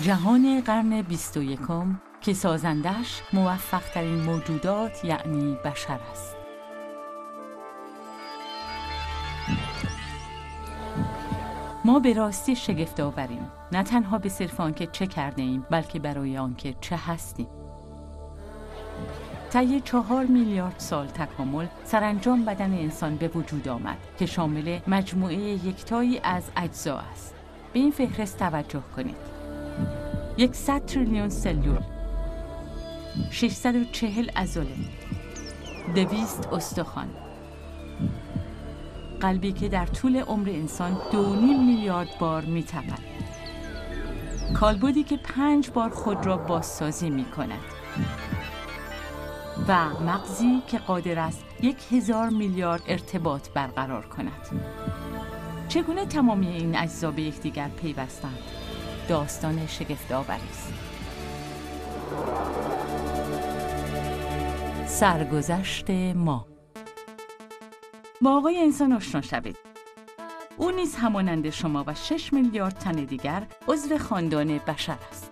جهان قرن 21 که سازندش موفق ترین موجودات یعنی بشر است. ما به راستی شگفت آوریم، نه تنها به صرف آنکه چه کرده ایم بلکه برای آنکه چه هستیم. طی 4 میلیارد سال تکامل سرانجام بدن انسان به وجود آمد که شامل مجموعه یکتایی از اجزا است. به این فهرست توجه کنید: 100 تریلیون سلول، 640 عضله، 200 استخوان، قلبی که در طول عمر انسان 2.5 میلیارد بار می‌تپد، کالبدی که 5 بار خود را بازسازی می‌کند و مغزی که قادر است 1000 میلیارد ارتباط برقرار کند. چگونه تمامی این اجزا به یکدیگر پیوستند؟ داستان شگفت‌آوری است. سرگذشت ما. با آقای انسان آشنا شوید. او نیز همانند شما و 6 میلیارد تن دیگر عضو خاندان بشر است.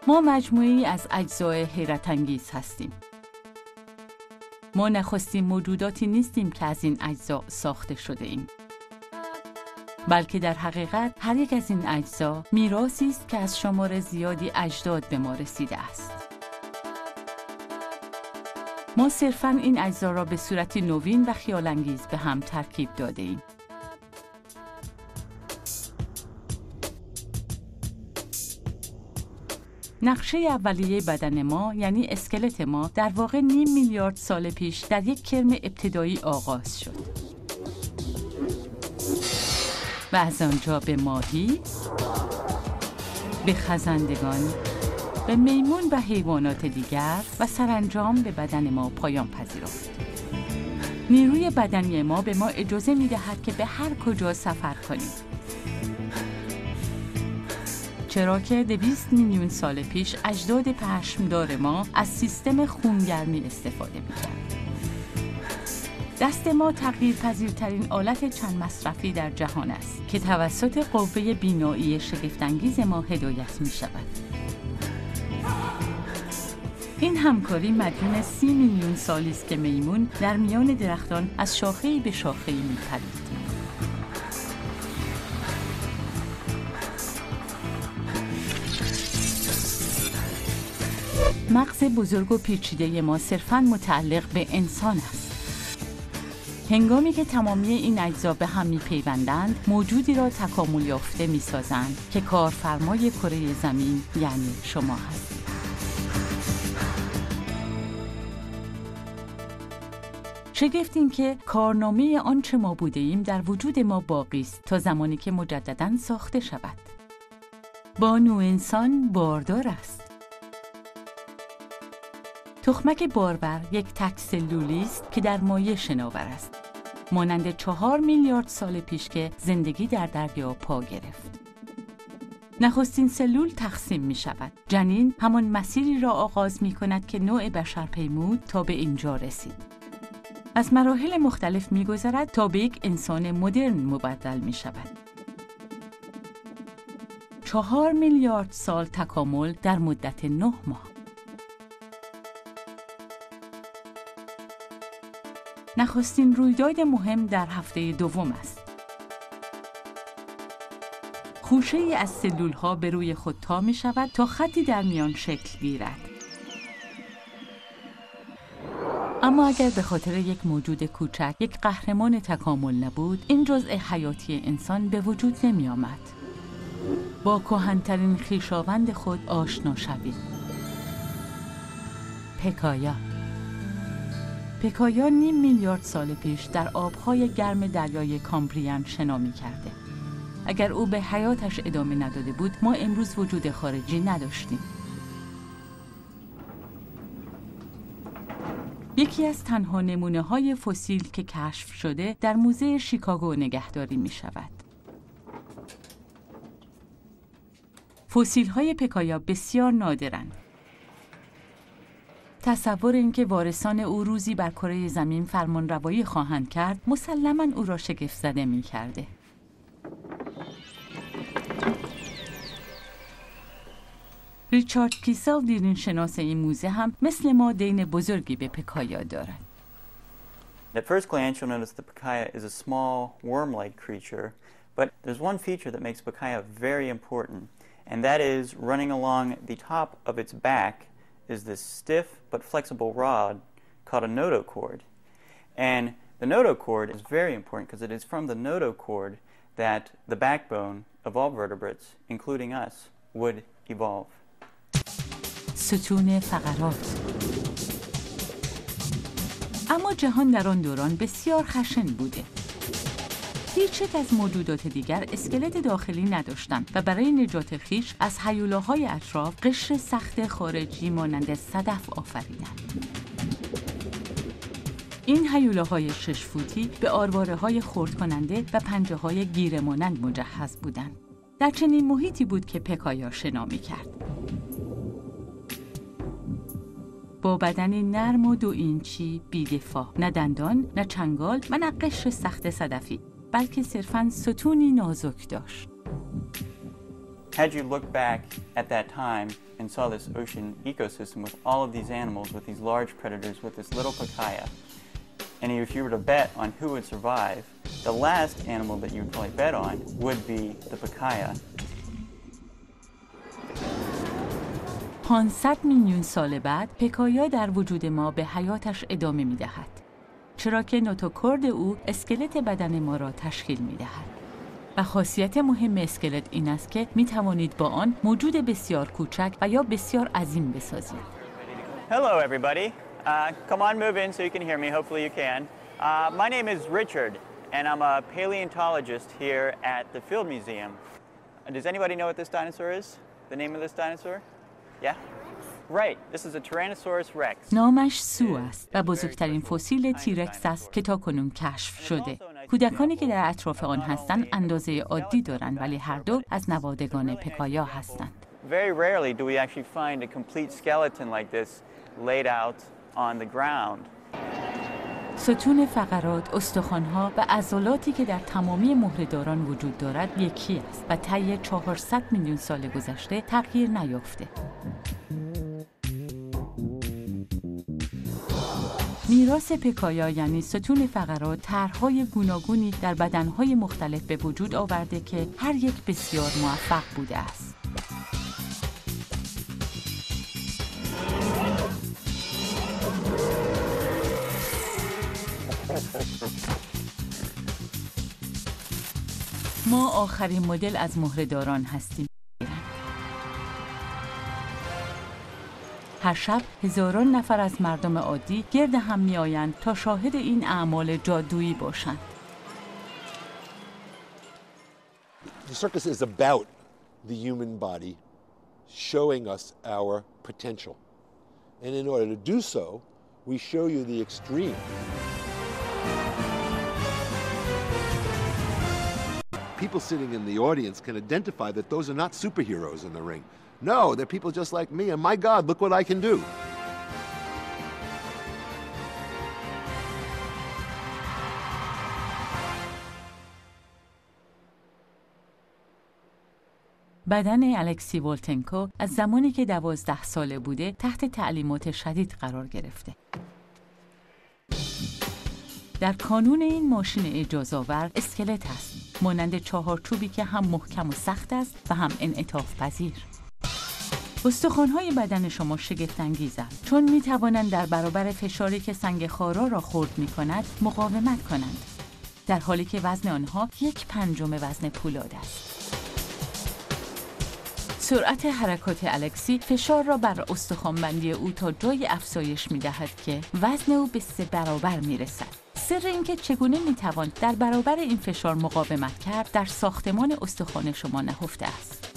ما مجموعه‌ای از اجزای حیرت انگیز هستیم. ما نخستین موجوداتی نیستیم که از این اجزا ساخته شده ایم، بلکه در حقیقت هر یک از این اجزا میراثی است که از شمار زیادی اجداد به ما رسیده است. ما صرفاً این اجزا را به صورتی نوین و خیال‌انگیز به هم ترکیب داده ایم. نقشه اولیه بدن ما یعنی اسکلت ما در واقع 5 میلیارد سال پیش در یک کرم ابتدایی آغاز شد و از آنجا به ماهی، به خزندگان، به میمون و حیوانات دیگر و سرانجام به بدن ما پایان پذیرفت. نیروی بدنی ما به ما اجازه می‌دهد که به هر کجا سفر کنیم، چرا که 200 میلیون سال پیش اجداد پشمدار ما از سیستم خونگرمی استفاده می‌کرد. دست ما تغییرپذیرترین آلت چند مصرفی در جهان است که توسط قوه بینایی شگفت‌انگیز ما هدایت می‌شود. این همکاری مدیون 30 میلیون سالی است که میمون در میان درختان از شاخه‌ای به شاخه‌ای می‌پرید. مغز بزرگ و پیچیده ما صرفاً متعلق به انسان است. هنگامی که تمامی این اجزا به هم می‌پیوندند، موجودی را تکامل یافته می‌سازند که کارفرمای کره زمین یعنی شما هستید. شگفت این که کارنامه آنچه ما بوده ایم در وجود ما باقی است تا زمانی که مجدداً ساخته شود. بانو انسان باردار است. تخمک بارور یک تک سلولی است که در مایع شناور است، مانند 4 میلیارد سال پیش که زندگی در دریا پا گرفت. نخستین سلول تقسیم می شود. جنین همان مسیری را آغاز می کند که نوع بشر پیمود تا به اینجا رسید. از مراحل مختلف می گذرد تا به یک انسان مدرن مبدل می شود. 4 میلیارد سال تکامل در مدت 9 ماه. نخستین رویداد مهم در هفته دوم است. خوشه‌ای از سلول‌ها به روی خود تا می شود تا خطی در میان شکل گیرد. اما اگر به خاطر یک موجود کوچک یک قهرمان تکامل نبود، این جزء حیاتی انسان به وجود نمی آمد. با کهن‌ترین خویشاوند خود آشنا شوید. پکایا 5 میلیارد سال پیش در آبهای گرم دریای کامبریان شنا می‌کرده. اگر او به حیاتش ادامه نداده بود، ما امروز وجود خارجی نداشتیم. یکی از تنها نمونه‌های فسیل که کشف شده در موزه شیکاگو نگهداری می‌شود. فسیل‌های پکایا بسیار نادرند. تصور اینکه وارثان او روزی بر کره زمین فرمانروایی خواهند کرد مسلماً او را شگفت زده می‌کرده. ریچارد کیسل دیرین شناس این موزه هم مثل ما دین بزرگی به پکایا دارد. At first glance, you'll notice the Pikaia is a small worm-like creature, but there's one feature that makes Pikaia very important, and that is running along the top of its back is this stiff but flexible rod called a notochord. And the notochord is very important because it is from the notochord that the backbone of all vertebrates, including us, would evolve. ستون فقرات. اما جهان در آن دوران بسیار خشن بوده. هیچ یک از موجودات دیگر اسکلت داخلی نداشتند و برای نجات خویش از هیولاهای اطراف قشر سخت خارجی مانند صدف آفریدند. این هیولاهای 6 فوتی به آرواره‌های خرد کننده و پنجه‌های گیره مانند مجهز بودند. در چنین محیطی بود که پکایا شنا می‌کرد. با بدنی نرم و 2 اینچی بی‌دفاع، نه دندان، نه چنگال و نه قشر سخت صدفی، بلکه صرفاً ستونی نازک داشت. Had you looked back at that time and saw this ocean ecosystem with all of these animals, with these large predators, with this little Pikaia, and if you were to bet on who would survive, the last animal that you would probably bet on would be the Pikaia. 500 میلیون سال بعد پکایا در وجود ما به حیاتش ادامه می‌دهد، چرا که نوتوکورد او اسکلت بدن ما را تشکیل می‌دهد. و خاصیت مهم اسکلت این است که می‌توانید با آن موجود بسیار کوچک و یا بسیار عظیم بسازید. Hello everybody. Come on, move in so you can hear me. Hopefully you can. My name is Richard, and I'm a paleontologist here at the Field Museum. Does anybody know what this dinosaur is? The name of this dinosaur? Yeah? Right. This is a Tyrannosaurus rex. نامش سو است و بزرگترین فسیل تیرکس است که تاکنون کشف شده. کودکانی که در اطراف آن هستند اندازه عادی دارند، ولی هر دو از نوادگان پکایا هستند. Very rarely do we actually find a complete skeleton like this laid out on the ground. ستون فقرات، استخوان‌ها و عضلاتی که در تمامی مهره‌داران وجود دارد یکی است و طی 400 میلیون سال گذشته تغییر نیافته. میراث پکایا یعنی ستون فقرات طرح‌های گوناگونی در بدن‌های مختلف به وجود آورده که هر یک بسیار موفق بوده است. ما آخرین مدل از مهره‌داران هستیم. هر شب هزاران نفر از مردم عادی گرد هم می‌آیند تا شاهد این اعمال جادویی باشند. The circus is about the human body showing us our potential. And in order to do so, we show you the extreme. People sitting in the audience can identify that those are not superheroes in the ring. No, they're people just like me, and my God, look what I can do. بدن الکسی ولتنکو از زمانی که 12 ساله بوده تحت تعلیمات شدید قرار گرفته. در کانون این ماشین اعجازآور اسکلت است، مانند چهارچوبی که هم محکم و سخت است و هم انعطاف پذیر. استخوان‌های بدن شما شگفت‌انگیزند، چون می‌توانند در برابر فشاری که سنگ خارا را خرد می‌کند مقاومت کنند، در حالی که وزن آنها 1/5 وزن پولاد است. سرعت حرکات الکسی فشار را بر استخوان‌بندی او تا جای افزایش می‌دهد که وزن او به 3 برابر می‌رسد. سر اینکه چگونه می‌توان در برابر این فشار مقاومت کرد در ساختمان استخوان شما نهفته است.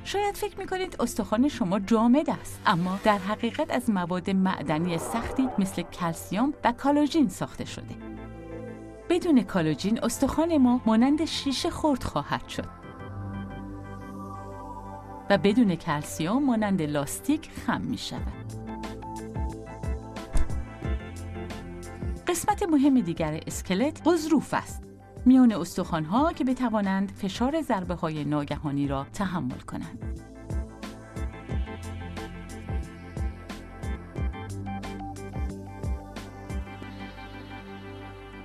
شاید فکر می‌کنید استخوان شما جامد است، اما در حقیقت از مواد معدنی سختی مثل کلسیم و کالاژین ساخته شده. بدون کالاژین استخوان ما مانند شیشه خرد خواهد شد. و بدون کلسیم مانند لاستیک خم می شود. قسمت مهم دیگر اسکلت غضروف است. میان استخوان‌ها که بتوانند فشار ضربه‌های ناگهانی را تحمل کنند.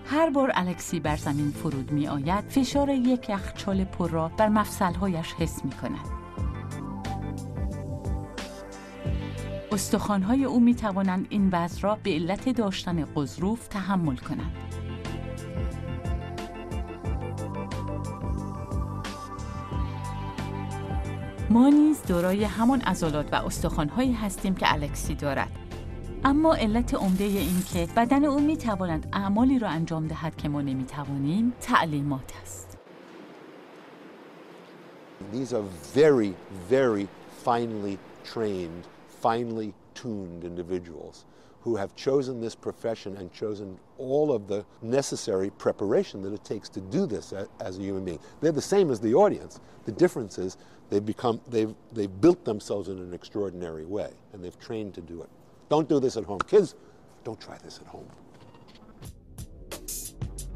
هر بار الکسی بر زمین فرود می آید، فشار یک یخچال پر را بر مفصل‌هایش حس می کند. استخوان‌های او می توانند این وضع را به علت داشتن غضروف تحمل کنند. ما نیز دارای همان عضلات و استخوان‌هایی هستیم که الکسی دارد. اما علت عمده این که بدن او می‌تواند اعمالی را انجام دهد که ما نمی‌توانیم تعلیمات است. These are very, very finely trained, finely tuned individuals who have chosen this profession and chosen all of the necessary preparation that it takes to do this as a human being. They're the same as the audience. The difference is they've built themselves in an extraordinary way and they've trained to do it. Don't do this at home. Kids, don't try this at home.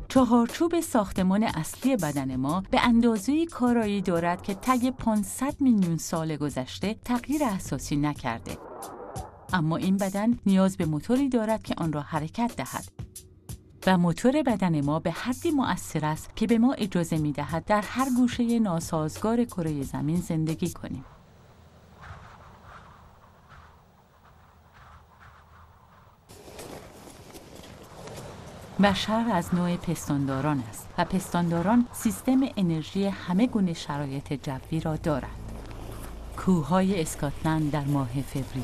چهارچوب ساختمان اصلی بدن ما به اندازه‌ای کارایی دارد که طی 500 میلیون سال گذشته تغییر اساسی نکرده. اما این بدن نیاز به موتوری دارد که آن را حرکت دهد. و موتور بدن ما به حدی مؤثر است که به ما اجازه می‌دهد در هر گوشه ناسازگار کره زمین زندگی کنیم. بشر از نوع پستانداران است و پستانداران سیستم انرژی همه گونه شرایط جوی را دارند. کوههای اسکاتلند در ماه فوریه.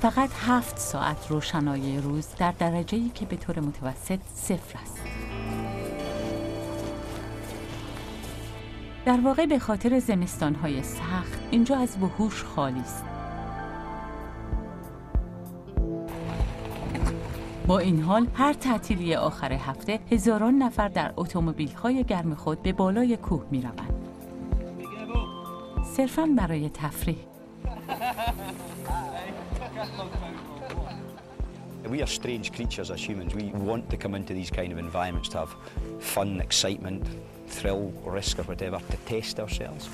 فقط 7 ساعت روشنایی روز در درجه‌ای که به طور متوسط 0 است. در واقع به خاطر زمستان‌های سخت اینجا از وحوش خالی است. با این حال هر تعطیلی آخر هفته هزاران نفر در اتومبیل‌های گرم خود به بالای کوه می‌روند. صرفاً برای تفریح. We are strange creatures as humans. We want to come into these kind of environments to have fun, excitement, thrill, risk or whatever, to test ourselves.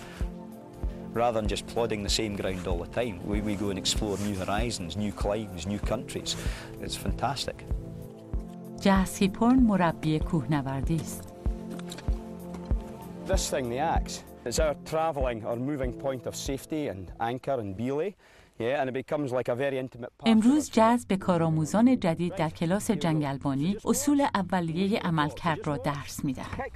Rather than just plodding the same ground all the time, we go and explore new horizons, new climes, new countries. It's fantastic. Jas Hiporn مربی کوهنوردی است. This thing, the axe, it's our travelling or moving point of safety and anchor and belay. Yeah, and it becomes like a very intimate part. امروز جز به کارآموزان جدید در کلاس جنگلبانی اصول اولیه عملکرد را درس می‌دهد.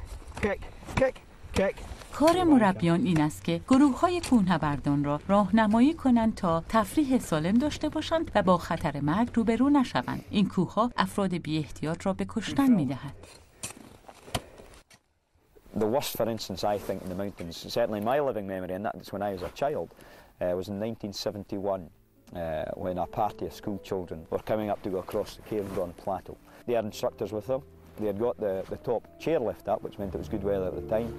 کار مربیان این است که گروه‌های کوهنوردان را راهنمایی کنند تا تفریح سالم داشته باشند و با خطر مرگ روبرو نشوند. این کوه‌ها افراد بی‌احتیاط را به کشتن می‌دهد. The worst, for instance, I think in the mountains, certainly my living memory, and that's when I was a child, was in 1971 when a party of school children were coming up to go across the Cairngorm Plateau. They had instructors with them. They had got the top chairlift up, which meant it was good weather at the time.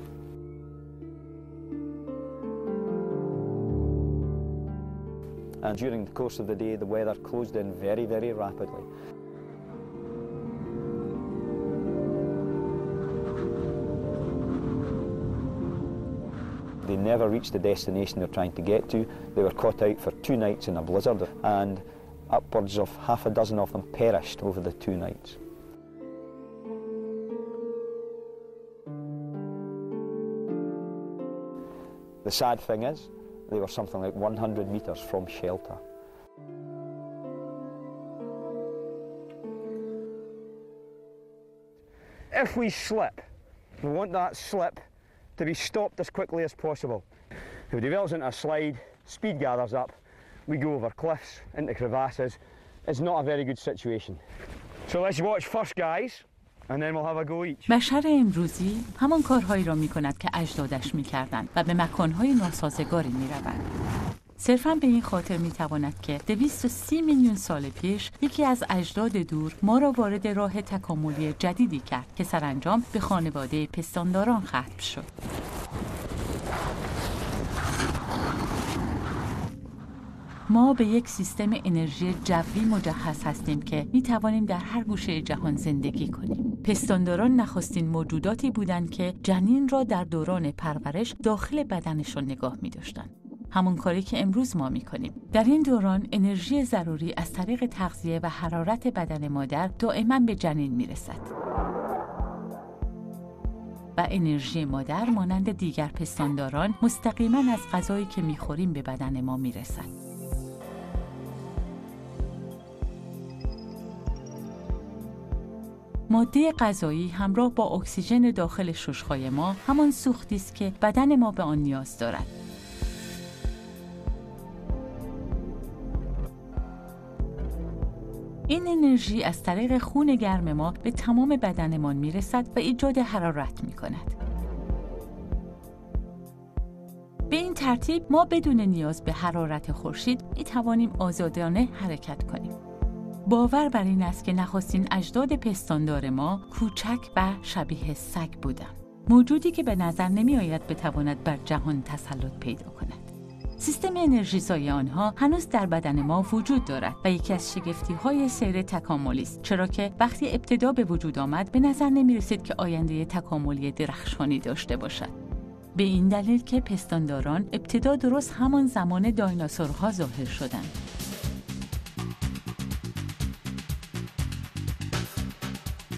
And during the course of the day, the weather closed in very, very rapidly. They never reached the destination they're trying to get to. They were caught out for 2 nights in a blizzard, and upwards of half a dozen of them perished over the 2 nights. The sad thing is, they were something like 100 metres from shelter. If we slip, we want that slip to be stopped as quickly as possible. If it develops into a slide, speed gathers up, we go over cliffs, into crevasses. It's not a very good situation. So let's watch first, guys, and then we'll have a go each. بشر امروزی همان کارهایی را می‌کند که اجدادش می‌کردند و به مکان‌های ناسازگاری می‌روند. صرفاً به این خاطر می‌تواند که 230 میلیون سال پیش یکی از اجداد دور ما را وارد راه تکاملی جدیدی کرد که سرانجام به خانواده پستانداران ختم شد. ما به یک سیستم انرژی جوی مجهز هستیم که می توانیم در هر گوشه جهان زندگی کنیم. پستانداران نخستین موجوداتی بودند که جنین را در دوران پرورش داخل بدنشان نگاه می داشتند. همون کاری که امروز ما می کنیم. در این دوران انرژی ضروری از طریق تغذیه و حرارت بدن مادر دائما به جنین می رسد. و انرژی مادر مانند دیگر پستانداران مستقیما از غذایی که می خوریم به بدن ما می رسد. ماده غذایی همراه با اکسیژن داخل شش‌های ما همان سوختی است که بدن ما به آن نیاز دارد. این انرژی از طریق خون گرم ما به تمام بدنمان میرسد و ایجاد حرارت می‌کند. به این ترتیب ما بدون نیاز به حرارت خورشید می‌توانیم آزادانه حرکت کنیم. باور بر این است که نخستین اجداد پستاندار ما کوچک و شبیه سگ بودند. موجودی که به نظر نمی‌آید بتواند بر جهان تسلط پیدا کند. سیستم انرژی‌زای آنها هنوز در بدن ما وجود دارد و یکی از شگفتی‌های سیر تکاملی است، چرا که وقتی ابتدا به وجود آمد به نظر نمی‌رسید که آینده تکاملی درخشانی داشته باشد. به این دلیل که پستانداران ابتدا درست همان زمان دایناسورها ظاهر شدند.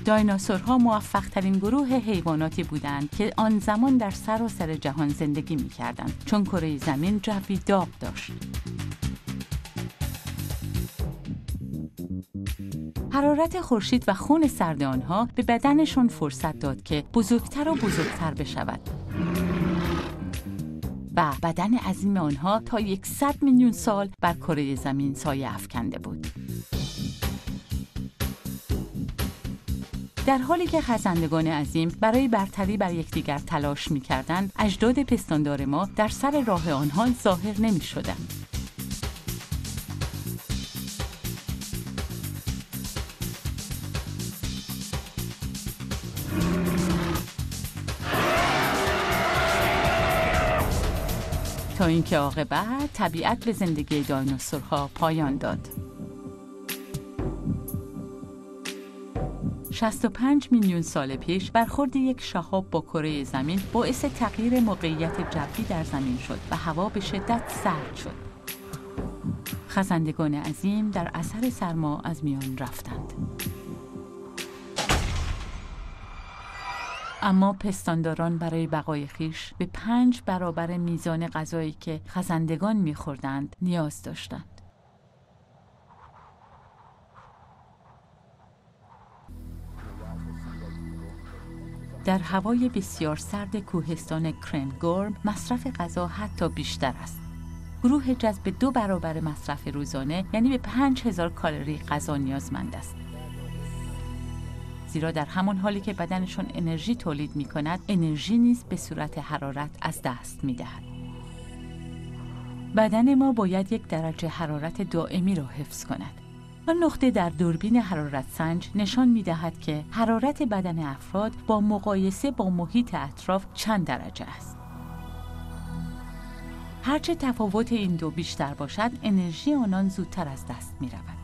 دایناسورها موفق‌ترین گروه حیواناتی بودند که آن زمان در سراسر جهان زندگی می‌کردند، چون کره زمین جوی داغ داشت. حرارت خورشید و خون سرد آنها به بدنشان فرصت داد که بزرگتر و بزرگتر بشود. و بدن عظیم آنها تا 100 میلیون سال بر کره زمین سایه افکنده بود. در حالی که خزندگان عظیم برای برتری بر یکدیگر تلاش می‌کردند، اجداد پستاندار ما در سر راه آنها ظاهر نمی‌شدند. تا اینکه عاقبت طبیعت به زندگی دایناسورها پایان داد. 65 میلیون سال پیش برخورد یک شهاب با کره زمین باعث تغییر موقعیت جوی در زمین شد و هوا به شدت سرد شد. خزندگان عظیم در اثر سرما از میان رفتند. اما پستانداران برای بقای خویش به 5 برابر میزان غذایی که خزندگان می‌خوردند نیاز داشتند. در هوای بسیار سرد کوهستان کرنگورم مصرف غذا حتی بیشتر است. گروه جذب 2 برابر مصرف روزانه یعنی به 5000 کالری غذا نیازمند است. زیرا در همان حالی که بدنشان انرژی تولید می کند، انرژی نیز به صورت حرارت از دست می دهد. بدن ما باید 1 درجه حرارت دائمی را حفظ کند. آن نقطه در دوربین حرارت سنج نشان می دهد که حرارت بدن افراد با مقایسه با محیط اطراف چند درجه است. هرچه تفاوت این دو بیشتر باشد، انرژی آنان زودتر از دست می رود.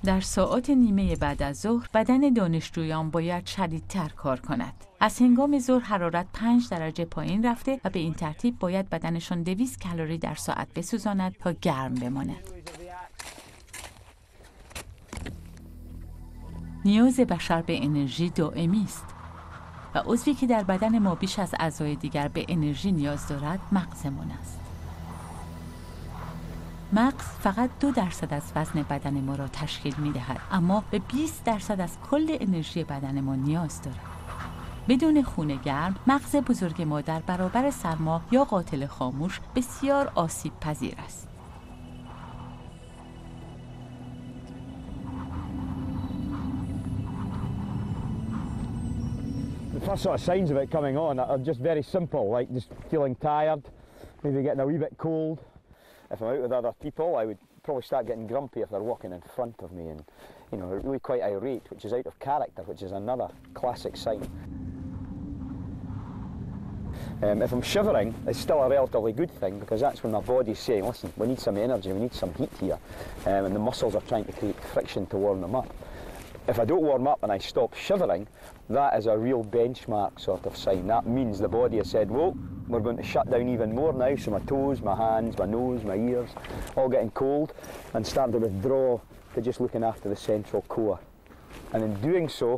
در ساعات نیمه بعد از ظهر بدن دانشجویان باید شدیدتر کار کند. از هنگام ظهر حرارت 5 درجه پایین رفته و به این ترتیب باید بدنشان 200 کالری در ساعت بسوزاند تا گرم بماند. نیاز بشر به انرژی دائمی است و عضوی که در بدن ما بیش از اعضای دیگر به انرژی نیاز دارد مغزمان است. مغز فقط 2% از وزن بدن ما را تشکیل می‌دهد، اما به 20% از کل انرژی بدن ما نیاز دارد. بدون خون گرم، مغز بزرگ ما در برابر سرما یا قاتل خاموش بسیار آسیب پذیر است. The first sort of signs of it coming on are just very simple, like just feeling tired, maybe getting a wee bit cold. If I'm out with other people, I would probably start getting grumpy if they're walking in front of me and, you know, really quite irate, which is out of character, which is another classic sign. If I'm shivering, it's still a relatively good thing because that's when my body's saying, listen, we need some energy, we need some heat here, and the muscles are trying to create friction to warm them up. If I don't warm up and I stop shivering, that is a real benchmark sort of sign. That means the body has said, whoa, we're going to shut down even more now, so my toes, my hands, my nose, my ears, all getting cold, and start to withdraw to just looking after the central core. And in doing so,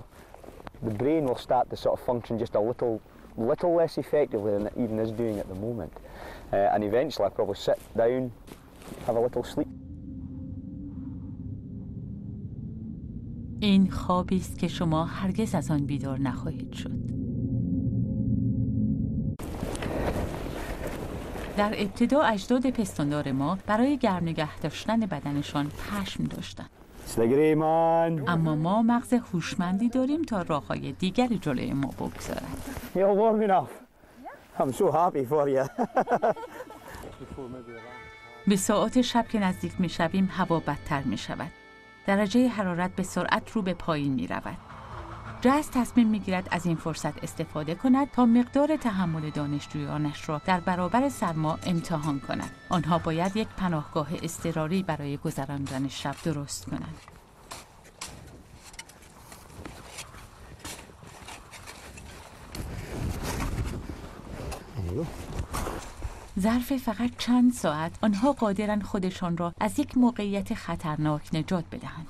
the brain will start to sort of function just a little less effectively than it even is doing at the moment. And eventually I'll probably sit down, have a little sleep. این خوابی است که شما هرگز از آن بیدار نخواهید شد. در ابتدا اجداد پستاندار ما برای گرم نگه داشتن بدنشان پشم داشتند. اما ما مغز هوشمندی داریم تا راه‌های دیگری جلوی ما بگذارند. You're warm enough. I'm so happy for you. به ساعات شب که نزدیک می‌شویم هوا بدتر می‌شود. درجه حرارت به سرعت رو به پایین می‌رود. جاز تصمیم می‌گیرد از این فرصت استفاده کند تا مقدار تحمل دانشجویانش را در برابر سرما امتحان کند. آنها باید یک پناهگاه اضطراری برای گذراندن شب درست کنند. ظرف فقط چند ساعت آنها قادرند خودشان را از یک موقعیت خطرناک نجات بدهند.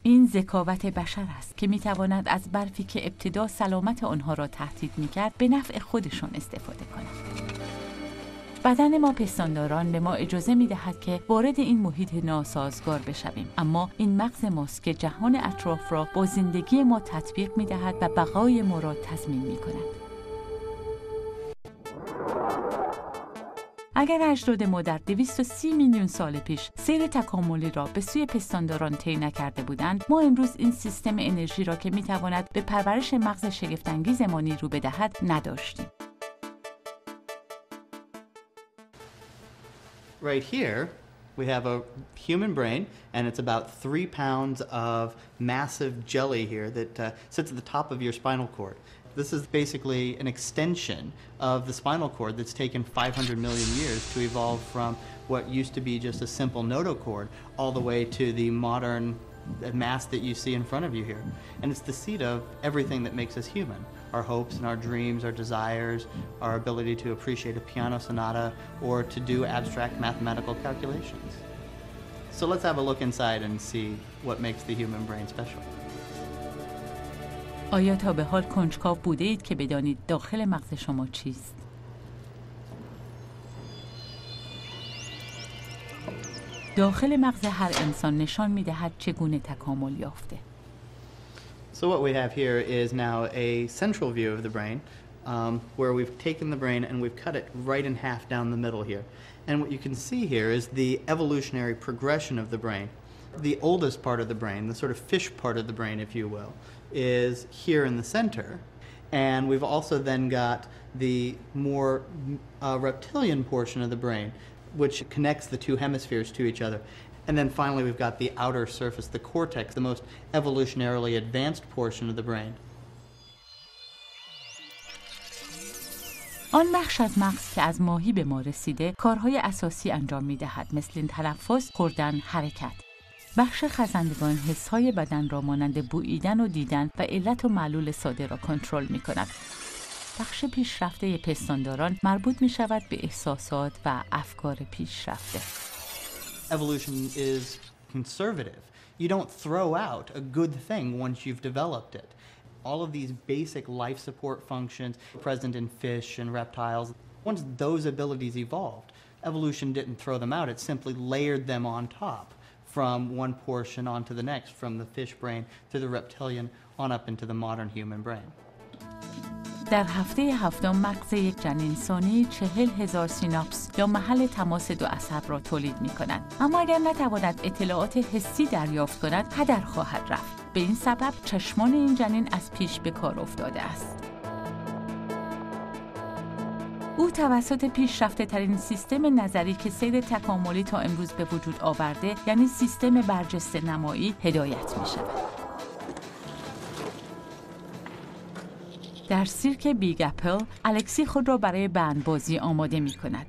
این ذکاوت بشر است که میتواند از برفی که ابتدا سلامت آنها را تهدید میکرد به نفع خودشان استفاده کند. بدن ما پستانداران به ما اجازه میدهد که وارد این محیط ناسازگار بشویم، اما این مغز ماست که جهان اطراف را با زندگی ما تطبیق میدهد و بقای ما را تضمین میکند. اگر اجداد ما در 230 میلیون سال پیش سیر تکاملی را به سوی پستانداران طی نکرده بودند، ما امروز این سیستم انرژی را که میتواند به پرورش مغز شگفت‌انگیز ما نیرو بدهد نداشتیم. Right here, we have a human brain, and it's about 3 pounds of massive jelly here that sits at the top of your spinal cord. This is basically an extension of the spinal cord that's taken 500 million years to evolve from what used to be just a simple notochord all the way to the modern mass that you see in front of you here. And it's the seat of everything that makes us human. Our hopes and our dreams, our desires, our ability to appreciate a piano sonata or to do abstract mathematical calculations. So let's have a look inside and see what makes the human brain special. آیا تا به حال کنجکاو بوده اید که بدانید داخل مغز شما چیست؟ داخل مغز هر انسان نشان می‌دهد چگونه تکامل یافته. So what we have here is now a central view of the brain, where we've taken the brain and we've cut it right in half down the middle here. And what you can see here is the evolutionary progression of the brain. The oldest part of the brain, the sort of fish part of the brain, if you will, is here in the center. And we've also then got the more reptilian portion of the brain, which connects the two hemispheres to each other. And then finally we've got the outer surface, the cortex, the most evolutionarily advanced portion of the brain. آن بخش از مغز که از ماهی به ما رسیده کارهای اساسی انجام می‌دهد، مثل تنفس، خوردن، حرکت. بخش خزندگان حس‌های بدن را مانند بوییدن و دیدن و علت و معلول ساده را کنترل می‌کند. بخش پیشرفته پستانداران مربوط می‌شود به احساسات و افکار پیشرفته. Evolution is conservative. You don't throw out a good thing once you've developed it. All of these basic life support functions present in fish and reptiles, once those abilities evolved, evolution didn't throw them out, it simply layered them on top from one portion onto the next, from the fish brain to the reptilian on up into the modern human brain. در هفته هفتم مغز یک جنین ثانی 40,000 سیناپس یا محل تماس دو عصب را تولید می کند. اما اگر نتواند اطلاعات حسی دریافت کند هدر خواهد رفت. به این سبب چشمان این جنین از پیش به کار افتاده است. او توسط پیشرفته ترین سیستم نظری که سیر تکاملی تا امروز به وجود آورده، یعنی سیستم برجسته نمایی، هدایت می شود. در سیرک بیگ اپل، الکسی خود را برای بندبازی آماده می کند.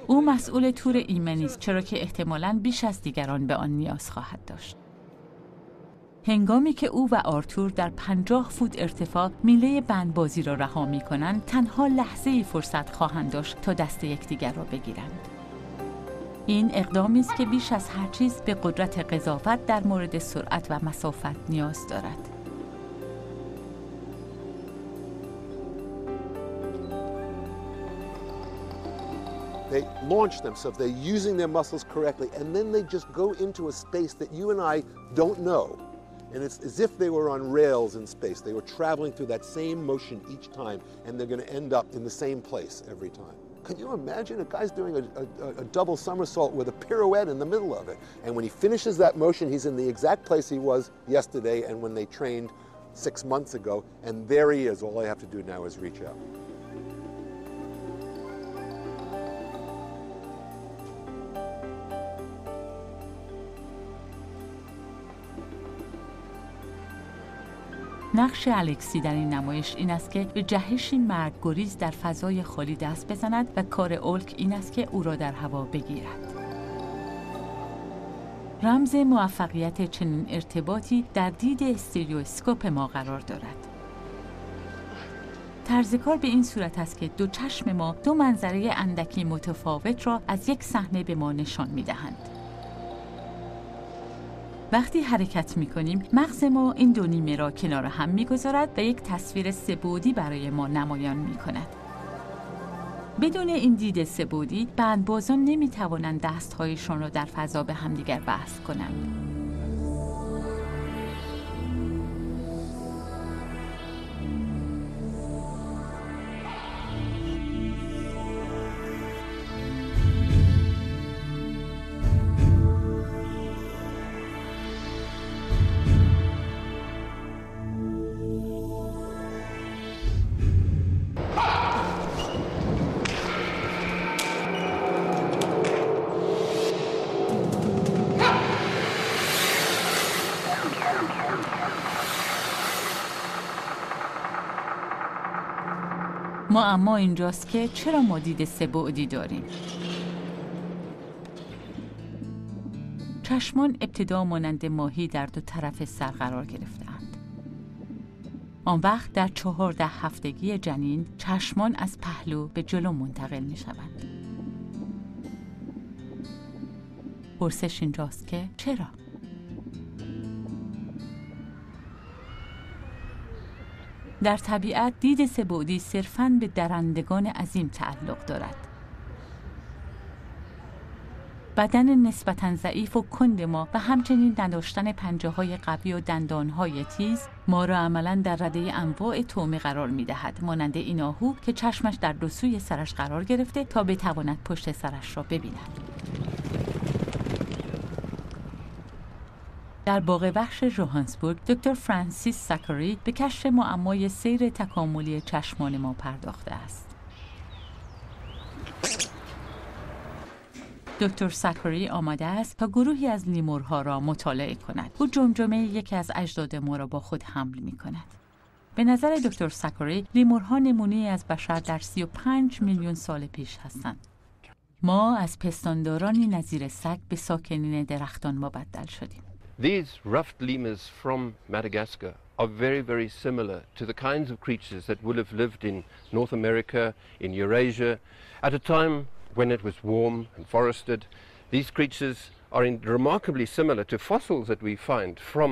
او مسئول تور ایمنی است، چرا که احتمالاً بیش از دیگران به آن نیاز خواهد داشت. هنگامی که او و آرتور در 50 فوت ارتفاع میله بندبازی را رها می کنند، تنها لحظه‌ای فرصت خواهند داشت تا دست یکدیگر را بگیرند. این اقدامی است که بیش از هر چیز به قدرت قضاوت در مورد سرعت و مسافت نیاز دارد. They launch themselves, they're using their muscles correctly, and then they just go into a space that you and I don't know. And it's as if they were on rails in space. They were traveling through that same motion each time, and they're going to end up in the same place every time. Can you imagine a guy's doing a double somersault with a pirouette in the middle of it? And when he finishes that motion, he's in the exact place he was yesterday and when they trained 6 months ago, and there he is. All I have to do now is reach out. نقش الکسی در این نمایش این است که به جهشی مرگ‌گریز در فضای خالی دست بزند و کار اولک این است که او را در هوا بگیرد. رمز موفقیت چنین ارتباطی در دید استریواسکوپ ما قرار دارد. طرز کار به این صورت است که دو چشم ما دو منظره اندکی متفاوت را از یک صحنه به ما نشان می‌دهند. وقتی حرکت می‌کنیم، مغز ما این دو نیمه را کنار هم می‌گذارد و یک تصویر سه‌بعدی برای ما نمایان می‌کند. بدون این دید سه‌بعدی، بندبازان نمی‌توانند دست‌هایشان را در فضا به همدیگر وصل کنند. معما اینجاست که چرا ما دید سه‌بعدی داریم؟ چشمان ابتدا مانند ماهی در دو طرف سر قرار گرفته‌اند. آن وقت در 14 هفتگی جنین چشمان از پهلو به جلو منتقل می‌شوند. پرسش اینجاست که چرا؟ در طبیعت دید سه‌بعدی صرفاً به درندگان عظیم تعلق دارد. بدن نسبتاً ضعیف و کند ما و همچنین نداشتن پنجه‌های قوی و دندان‌های تیز ما را عملاً در رده انواع طعمه قرار می‌دهد، مانند این آهو که چشمش در دو سوی سرش قرار گرفته تا بتواند پشت سرش را ببیند. در باغ وحش ژوهانسبورگ دکتر فرانسیس ساکری به کشف معمای سیر تکاملی چشمان ما پرداخته است. دکتر ساکری آماده است تا گروهی از لیمورها را مطالعه کند. او جمجمه یکی از اجداد ما را با خود حمل می کند. به نظر دکتر ساکری لیمورها نمونه از بشر در 35 میلیون سال پیش هستند. ما از پستاندارانی نظیر سگ به ساکنین درختان مبدل شدیم. These ruffed lemurs from Madagascar are very, very similar to the kinds of creatures that would have lived in North America, in Eurasia, at a time when it was warm and forested. These creatures are remarkably similar to fossils that we find from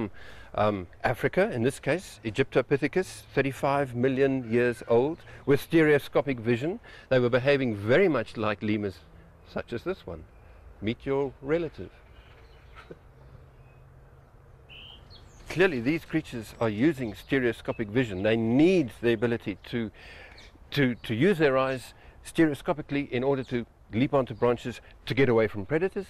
Africa, in this case, Egyptopithecus, 35 million years old, with stereoscopic vision. They were behaving very much like lemurs, such as this one. Meet your relative. Clearly, these creatures are using stereoscopic vision. They need the ability to use their eyes stereoscopically in order to leap onto branches to get away from predators.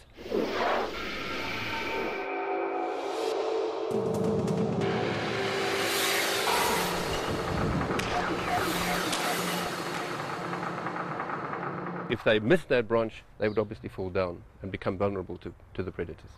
If they missed that branch, they would obviously fall down and become vulnerable to the predators.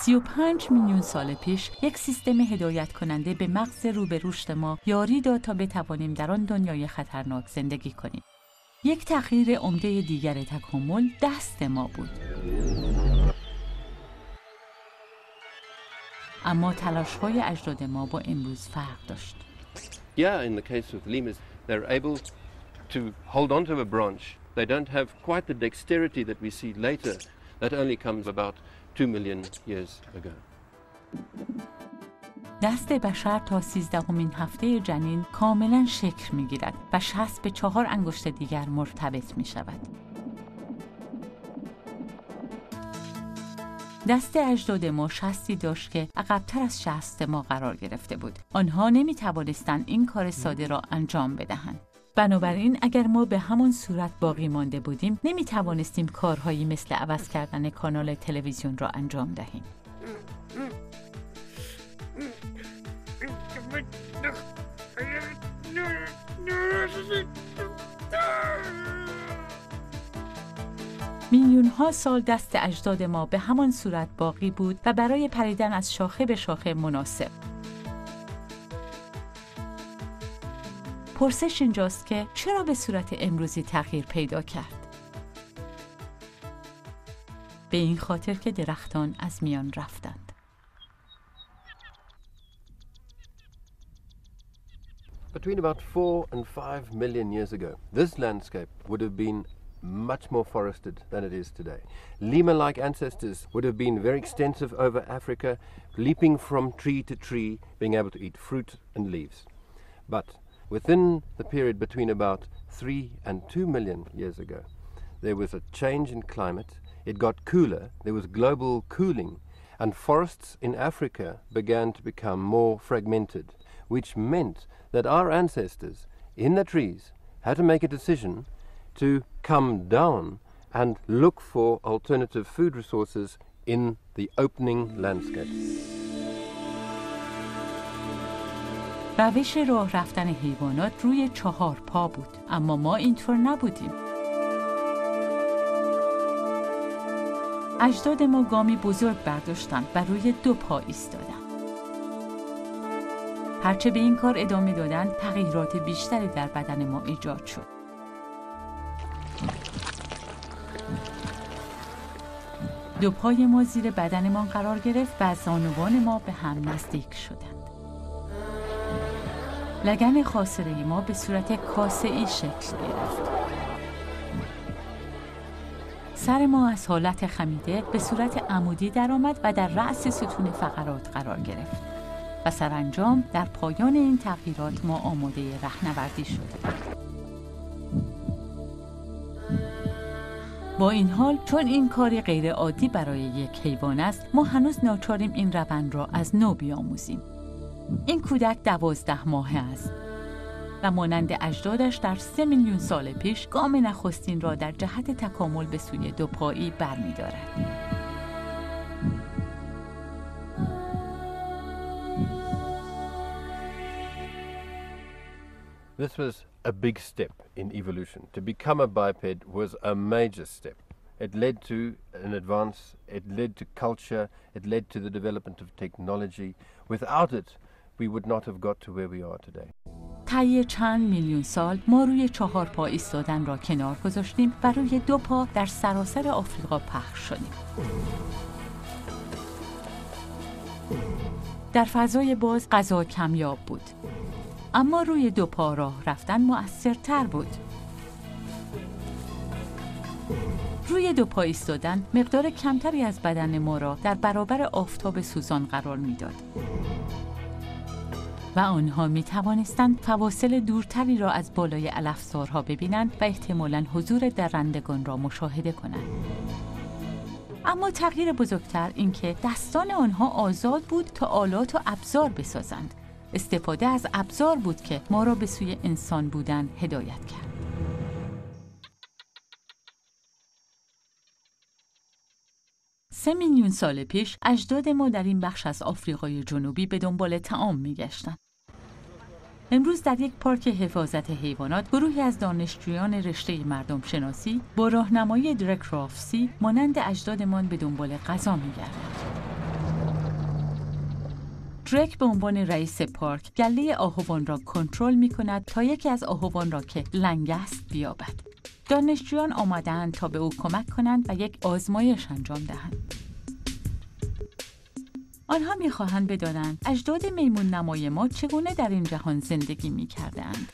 35 میلیون سال پیش یک سیستم هدایت کننده به مغز روبه رشد ما یاری داد تا بتوانیم در آن دنیای خطرناک زندگی کنیم. یک تغییر عمده دیگر تکامل دست ما بود. اما تلاش‌های اجداد ما با امروز فرق داشت. Yeah, in the case of lemurs, they're able to hold onto a branch. They don't have quite the dexterity that we see later. That only comes about 2 million years ago. دست بشر تا 13مین هفته جنین کاملا شکل می‌گیرد و 60 به 4 انگشت دیگر مرتبط می‌شود. دست اجداد ما شستی داشت که عقب‌تر از شست ما قرار گرفته بود. آنها نمی‌توانستند این کار ساده را انجام بدهند. بنابراین اگر ما به همان صورت باقی مانده بودیم، نمی‌توانستیم کارهایی مثل عوض کردن کانال تلویزیون را انجام دهیم. میلیون ها سال دست اجداد ما به همان صورت باقی بود و برای پریدن از شاخه به شاخه مناسب. پرسش اینجاست که چرا به صورت امروزی تغییر پیدا کرد؟ به این خاطر که درختان از میان رفتند. Between about 4 and 5 million years ago, this landscape would have been much more forested than it is today. Lemur-like ancestors would have been very extensive over Africa, leaping from tree to tree, being able to eat fruit and leaves. But within the period between about 3 and 2 million years ago, there was a change in climate. It got cooler, there was global cooling, and forests in Africa began to become more fragmented, which meant that our ancestors in the trees had to make a decision to come down and look for alternative food resources in the opening landscape. روش راه رفتن حیوانات روی 4 پا بود، اما ما اینطور نبودیم. اجداد ما گامی بزرگ برداشتند و روی 2 پا ایستادند. هرچه به این کار ادامه دادند، تغییرات بیشتری در بدن ما ایجاد شد. دو پای ما زیر بدنمان قرار گرفت و زانوان ما به هم نزدیک شدند. لگن خاصره ما به صورت کاسه‌ای شکل گرفت. سر ما از حالت خمیده به صورت عمودی درآمد و در رأس ستون فقرات قرار گرفت. و سرانجام در پایان این تغییرات ما آماده رهنوردی شدیم. با این حال چون این کاری غیر عادی برای یک حیوان است، ما هنوز ناچاریم این روند را از نو بیاموزیم. این کودک 12 ماهه است و مانند اجدادش در 3 میلیون سال پیش گام نخستین را در جهت تکامل به سوی 2 پایی برمی‌دارد. This was a big step in evolution. To become a biped was a major step. It led to an advance, it led to culture, it led to the development of technology. Without it, we would not have got to where we are today. طی چند میلیون سال ما روی 4 پا ایستادن را کنار گذاشتیم و روی 2 پا در سراسر آفریقا پخش شدیم. در فضای باز غذا کمیاب بود، اما روی 2 پا راه رفتن مؤثرتر بود. روی 2 پا ایستادن مقدار کمتری از بدن ما را در برابر آفتاب سوزان قرار میداد و آنها می توانستند فواصل دورتری را از بالای علفزارها ببینند و احتمالاً حضور درندگان را مشاهده کنند. اما تغییر بزرگتر این که دستان آنها آزاد بود تا آلات و ابزار بسازند. استفاده از ابزار بود که ما را به سوی انسان بودن هدایت کرد. سه میلیون سال پیش اجداد ما در این بخش از آفریقای جنوبی به دنبال طعام می‌گشتند. امروز در یک پارک حفاظت حیوانات گروهی از دانشجویان رشته مردم شناسی با راهنمایی درک رافسی مانند اجدادمان به دنبال غذا می‌گردند. دریک به عنوان رئیس پارک گله آهوان را کنترل می‌کند تا یکی از آهوان را که لنگ است بیابد. دانشجویان آمدند تا به او کمک کنند و یک آزمایش انجام دهند. آنها می‌خواهند بدانند اجداد میمون نمای ما چگونه در این جهان زندگی می‌کردند.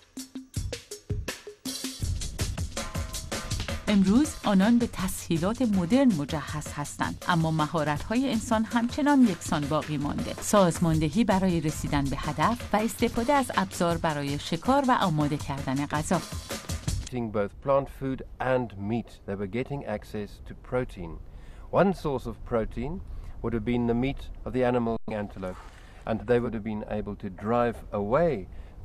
امروز آنان به تسهیلات مدرن مجهز هستند، اما مهارت‌های انسان همچنان یکسان باقی مانده. سازماندهی برای رسیدن به هدف و استفاده از ابزار برای شکار و آماده کردن غذا. Eating both plant food and meat, they were getting access to protein. One source of protein would have been the meat of the animal antelope, and they would have been able to drive away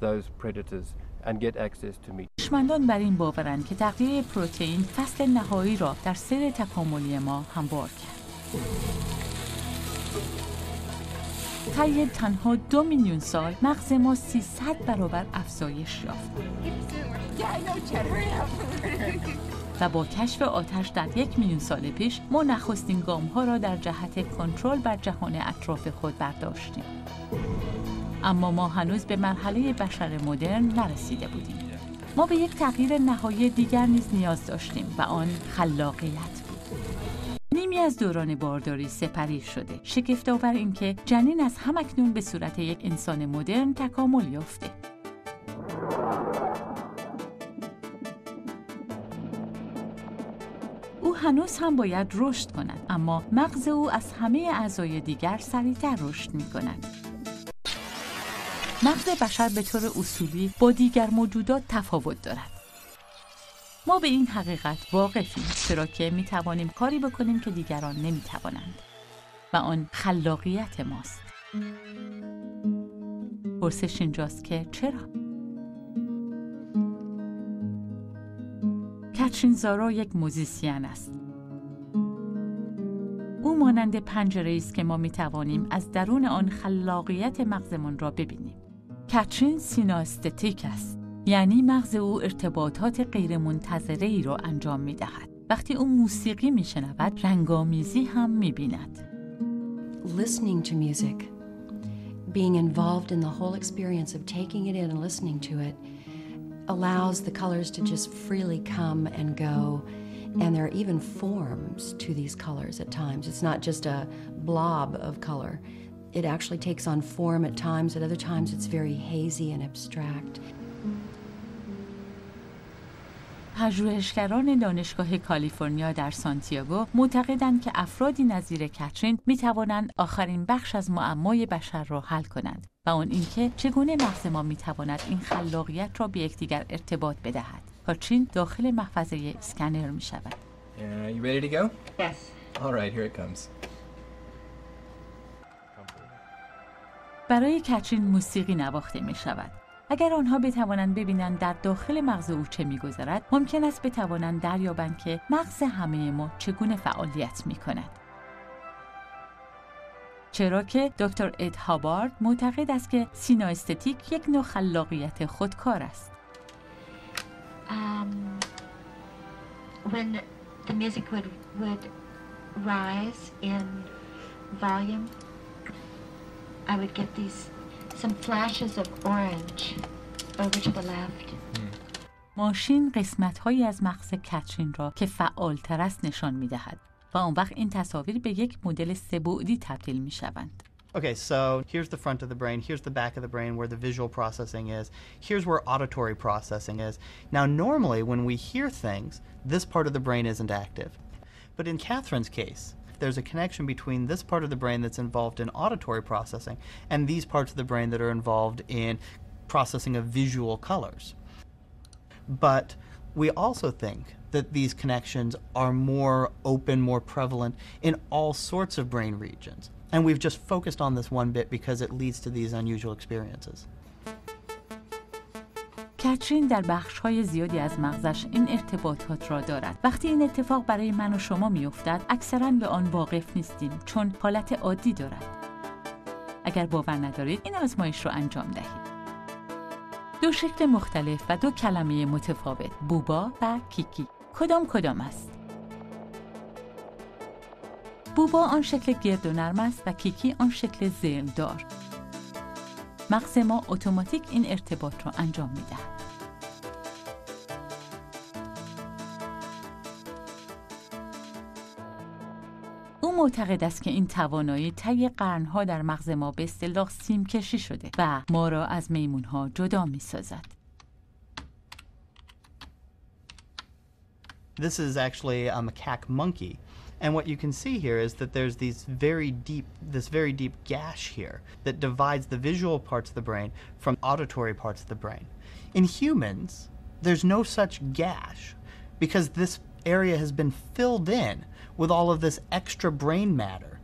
those predators and get access to meat. دانشمندان بر این باورند که تغذیه پروتئین فصل نهایی را در سیر تکاملی ما هموار کرد. طی تنها 2 میلیون سال مغز ما 300 برابر افزایش یافت. و با کشف آتش در 1 میلیون سال پیش ما نخستین گام‌ها را در جهت کنترل بر جهان اطراف خود برداشتیم. اما ما هنوز به مرحله بشر مدرن نرسیده بودیم. ما به یک تغییر نهایی دیگر نیز نیاز داشتیم و آن خلاقیت بود. نیمی از دوران بارداری سپری شده. شگفت‌آور این که جنین از همکنون به صورت یک انسان مدرن تکامل یافته. او هنوز هم باید رشد کند، اما مغز او از همه اعضای دیگر سریعتر رشد می‌کند. مغز بشر به طور اصولی با دیگر موجودات تفاوت دارد. ما به این حقیقت واقفیم، چرا که می‌توانیم کاری بکنیم که دیگران نمی‌توانند و آن خلاقیت ماست. پرسش اینجاست که چرا؟ کاترین زارا یک موزیسین است. او مانند پنجره‌ای است که ما می‌توانیم از درون آن خلاقیت مغزمان را ببینیم. کاترین سیناستتیک است، یعنی مغز او ارتباطات غیرمنتظره‌ای را انجام می‌دهد. وقتی او موسیقی می‌شنود، رنگامیزی هم می‌بیند. Listening to music, being involved in the whole experience of taking it in and listening to it, allows the colors to just freely come and go, and there are even forms to these colors at times. It's not just a blob of color. It actually takes on form at times. At other times it's very hazy and abstract. پژوهشگران دانشگاه کالیفرنیا در سانتیاگو معتقدند که افرادی نظیر کاترین می توانند آخرین بخش از معمای بشر را حل کنند و آن اینکه چگونه مغز ما می تواند این خلاقیت را به یکدیگر ارتباط بدهد. کاترین داخل محفظه اسکنر می شود. You ready to go? Yes. All right, here it comes. برای کاترین موسیقی نواخته می شود. اگر آنها بتوانند ببینند در داخل مغز او چه می‌گذرد، ممکن است بتوانند دریابند که مغز همه ما چگونه فعالیت می‌کند. چرا که دکتر اد هابارد معتقد است که سیناستتیک یک نوع خلاقیت خودکار است. When the music would rise in volume, I would get some flashes of orange over to the left. ماشین قسمت‌هایی از مغز کاترین را که فعال‌تر است نشان می‌دهد و آن وقت این تصاویر به یک مدل سه‌بعدی تبدیل می‌شوند. Okay, so here's the front of the brain, here's the back of the brain where the visual processing is, here's where auditory processing is. Now normally when we hear things, this part of the brain isn't active. But in Catherine's case, there's a connection between this part of the brain that's involved in auditory processing and these parts of the brain that are involved in processing of visual colors. But we also think that these connections are more open, more prevalent in all sorts of brain regions. And we've just focused on this one bit because it leads to these unusual experiences. کاترین در بخش‌های زیادی از مغزش این ارتباطات را دارد. وقتی این اتفاق برای من و شما می‌افتد، اکثراً به آن واقف نیستیم چون حالت عادی دارد. اگر باور ندارید، این آزمایش را انجام دهید. 2 شکل مختلف و 2 کلمه متفاوت، بوبا و کیکی. کدام است؟ بوبا آن شکل گرد و نرم است و کیکی آن شکل ذیل‌دار. مغز ما اتوماتیک این ارتباط رو انجام می‌دهد. او معتقد است که این توانایی طی قرن‌ها در مغز ما به اصطلاح سیم کشی شده و ما را از میمون‌ها جدا می‌سازد. This is actually a macaque monkey. And what you can see here is that there's this very deep gash here that divides the visual parts of the brain from auditory parts of the brain. In humans, there's no such gash because this area has been filled in with all of this extra brain matter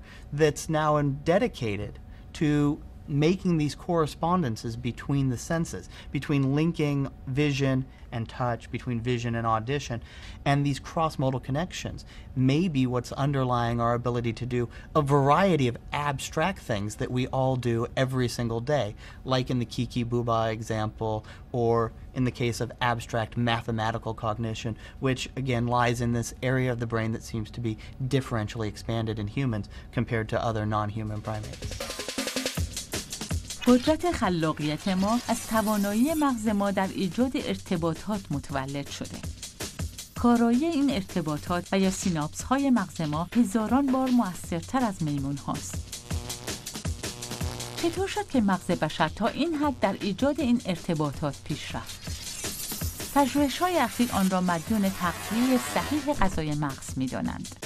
that's now dedicated to making these correspondences between the senses, between linking vision and touch, between vision and audition, and these cross-modal connections may be what's underlying our ability to do a variety of abstract things that we all do every single day, like in the Kiki Bouba example, or in the case of abstract mathematical cognition, which again lies in this area of the brain that seems to be differentially expanded in humans compared to other non-human primates. قدرت خلاقیت ما از توانایی مغز ما در ایجاد ارتباطات متولد شده. کارایی این ارتباطات و یا سیناپس های مغز ما هزاران بار مؤثرتر از میمون هاست. چطور شد که مغز بشر تا این حد در ایجاد این ارتباطات پیش رفت؟ پژوهش‌های اخیر آن را مدیون تغذیه صحیح غذای مغز می‌دانند.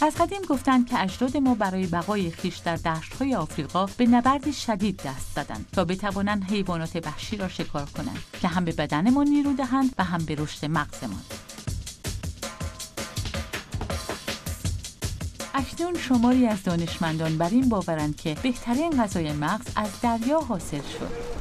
از قدیم گفتند که اجداد ما برای بقای خویش در دشت‌های آفریقا به نبردی شدید دست زدند تا بتوانند حیوانات وحشی را شکار کنند که هم به بدنمان نیرو دهند و هم به رشد مغزمان. اکنون شماری از دانشمندان بر این باورند که بهترین غذای مغز از دریا حاصل شد.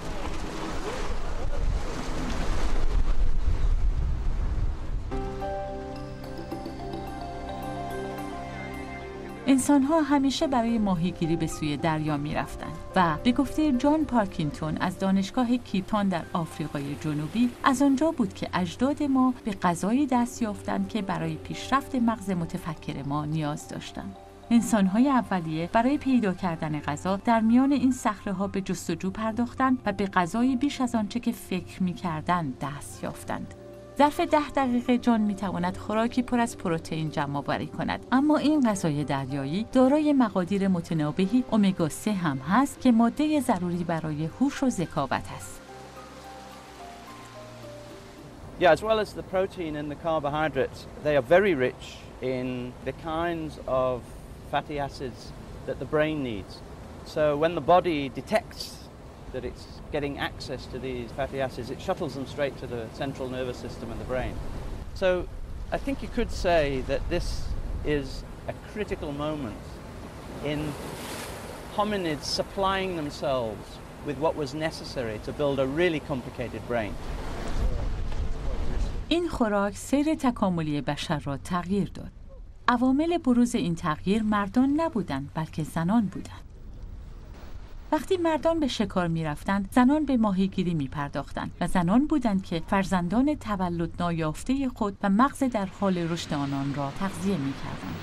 انسان‌ها همیشه برای ماهیگیری به سوی دریا می‌رفتند و به گفته جان پارکینگتون از دانشگاه کیپتاون در آفریقای جنوبی از آنجا بود که اجداد ما به غذایی دست یافتند که برای پیشرفت مغز متفکر ما نیاز داشتند. انسان‌های اولیه برای پیدا کردن غذا در میان این صخره‌ها به جستجو پرداختند و به غذای بیش از آنچه که فکر می‌کردند دست یافتند. ظرف 10 دقیقه جان میتواند خوراکی پر از پروتئین جمع‌آوری کند، اما این غذای دریایی دارای مقادیر متنابهی امگا 3 هم هست که ماده ضروری برای هوش و ذکاوت است. Yeah, as well as the protein and the carbohydrates, they are very rich in the kinds of fatty acids that the brain needs. So when the body detects that it's getting access to these fatty acids, it shuttles them straight to the central nervous system of the brain. So I think you could say that this is a critical moment in hominids supplying themselves with what was necessary to build a really complicated brain. این خوراک سیر تکاملی بشر را تغییر داد. عوامل بروز این تغییر مردان نبودند بلکه زنان بودند. وقتی مردان به شکار می رفتند، زنان به ماهیگیری می پرداختند و زنان بودند که فرزندان تولد نایافته خود و مغز در حال رشد آنان را تغذیه می کردند.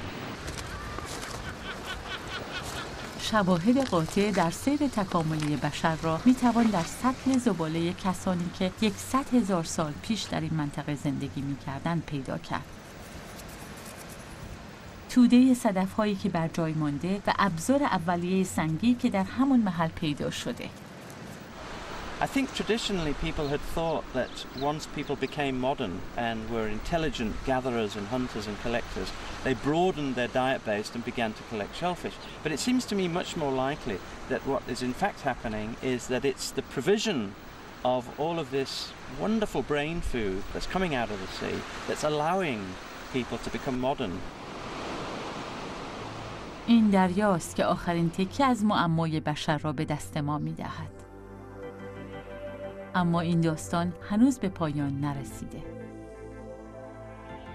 شواهد قاطع در سیر تکاملی بشر را می توان در سطل زباله کسانی که 100,000 سال پیش در این منطقه زندگی می کردند پیدا کرد. توده صدف‌هایی که بر جای مانده و ابزار اولیه سنگی که در همون محل پیدا شده. I think traditionally people had thought that once people became modern and were intelligent gatherers and hunters and collectors, they broadened their diet base and began to collect shellfish. But it seems to me much more likely that what is in fact happening is that it's the provision of all of this wonderful brain food that's coming out of the sea that's allowing people to become modern. این دریاست که آخرین تکه از معمای بشر را به دست ما می‌دهد. اما این داستان هنوز به پایان نرسیده.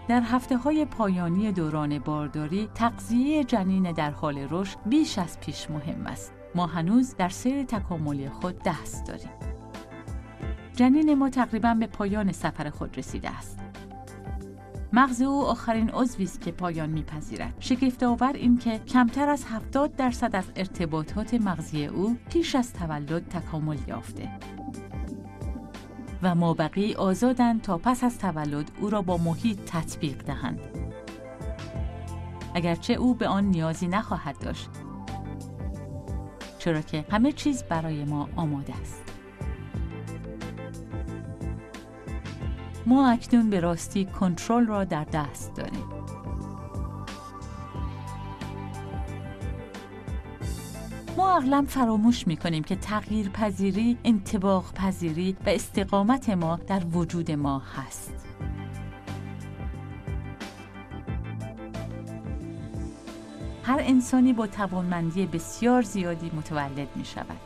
در هفته‌های پایانی دوران بارداری، تغذیه جنین در حال رشد بیش از پیش مهم است. ما هنوز در سیر تکاملی خود دست داریم. جنین ما تقریباً به پایان سفر خود رسیده است. مغز او آخرین عضوی است که پایان می‌پذیرد. شگفت‌آور این که کمتر از 70% از ارتباطات مغزی او پیش از تولد تکامل یافته و مابقی آزادند تا پس از تولد او را با محیط تطبیق دهند، اگرچه او به آن نیازی نخواهد داشت، چرا که همه چیز برای ما آماده است. ما اکنون به راستی کنترل را در دست داریم. ما اغلب فراموش می‌کنیم که تغییر پذیری، انطباق پذیری و استقامت ما در وجود ما هست. هر انسانی با توانمندی بسیار زیادی متولد می‌شود،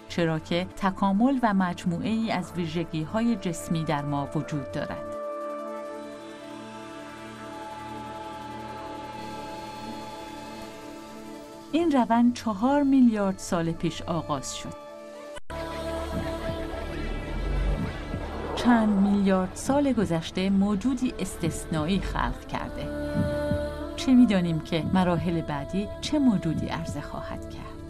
چرا که تکامل و مجموعه‌ای از ویژگی‌های جسمی در ما وجود دارد. این روند 4 میلیارد سال پیش آغاز شد. چند میلیارد سال گذشته موجودی استثنایی خلق کرده. چه می‌دانیم که مراحل بعدی چه موجودی عرضه خواهد کرد؟